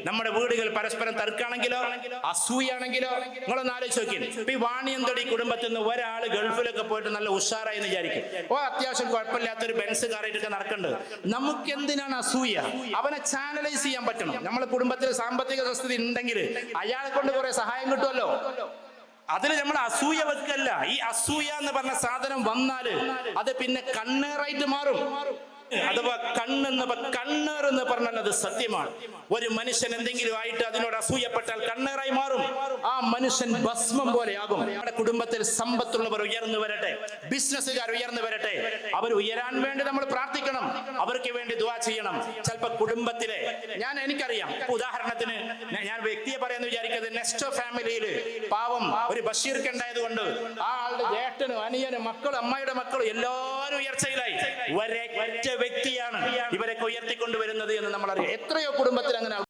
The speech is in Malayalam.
നമ്മുടെ വീടുകൾ പരസ്പരം തർക്കാണെങ്കിലോ അസൂയാണെങ്കിലോ നിങ്ങളൊന്ന് ആലോചിച്ച് നോക്കി. ഇപ്പൊ ഈ വാണിയന്തടി കുടുംബത്തിൽ നിന്ന് ഒരാൾ ഗൾഫിലൊക്കെ പോയിട്ട് നല്ല ഉഷാറായി എന്ന് വിചാരിക്കും. അത്യാവശ്യം കുഴപ്പമില്ലാത്തൊരു ബെൻസ് കാറായിട്ടൊക്കെ നടക്കുന്നുണ്ട്. നമുക്ക് എന്തിനാണ് അസൂയ? അവനെ ചാനലൈസ് ചെയ്യാൻ പറ്റണം. നമ്മളെ കുടുംബത്തിൽ സാമ്പത്തിക സ്ഥിതി ഉണ്ടെങ്കിൽ അയാളെ കൊണ്ട് കുറെ സഹായം കിട്ടുമല്ലോ. അതിൽ നമ്മൾ അസൂയ വെക്കല്ല. ഈ അസൂയ എന്ന് പറഞ്ഞ സാധനം വന്നാല് അത് പിന്നെ കണ്ണേറായിട്ട് മാറും. അഥവാ കണ്ണേർ എന്ന് പറഞ്ഞാൽ അത് സത്യമാണ്. ഒരു മനുഷ്യൻ എന്തെങ്കിലും ആയിട്ട് അതിനോട് അസൂയപ്പെട്ടാൽ കണ്ണേറായി മാറും. ആ മനുഷ്യൻ ഭസ്മം പോലെയാകും. നമ്മുടെ കുടുംബത്തിൽ സമ്പത്തുള്ളവർ ഉയർന്നു വരട്ടെ, ബിസിനസ്സുകാർ ഉയർന്നു വരട്ടെ. അവർ ഉയരാൻ വേണ്ടി നമ്മൾ പ്രാർത്ഥിക്കണം, അവർക്ക് വേണ്ടി ദുആ ചെയ്യണം. ചിലപ്പോൾ കുടുംബത്തിലെ എനിക്കറിയാം, ഉദാഹരണത്തിന് ഞാൻ വ്യക്തിയെ പറയാന്ന് വിചാരിക്കുന്നത്, നെക്സ്റ്റ് ഫാമിലിയില് പാവം ഒരു ബഷീർക്ക് ഉണ്ടായത് കൊണ്ട് ആ ആളുടെ ജേഷ്ഠനും അനിയനും മക്കളും അമ്മയുടെ മക്കളും എല്ലാവരും ഉയർച്ചയിലായി. ഒരൊറ്റ വ്യക്തിയാണ് ഇവരൊക്കെ ഉയർത്തിക്കൊണ്ടുവരുന്നത് എന്ന് നമ്മൾ അറിയാം. എത്രയോ കുടുംബത്തിൽ അങ്ങനെ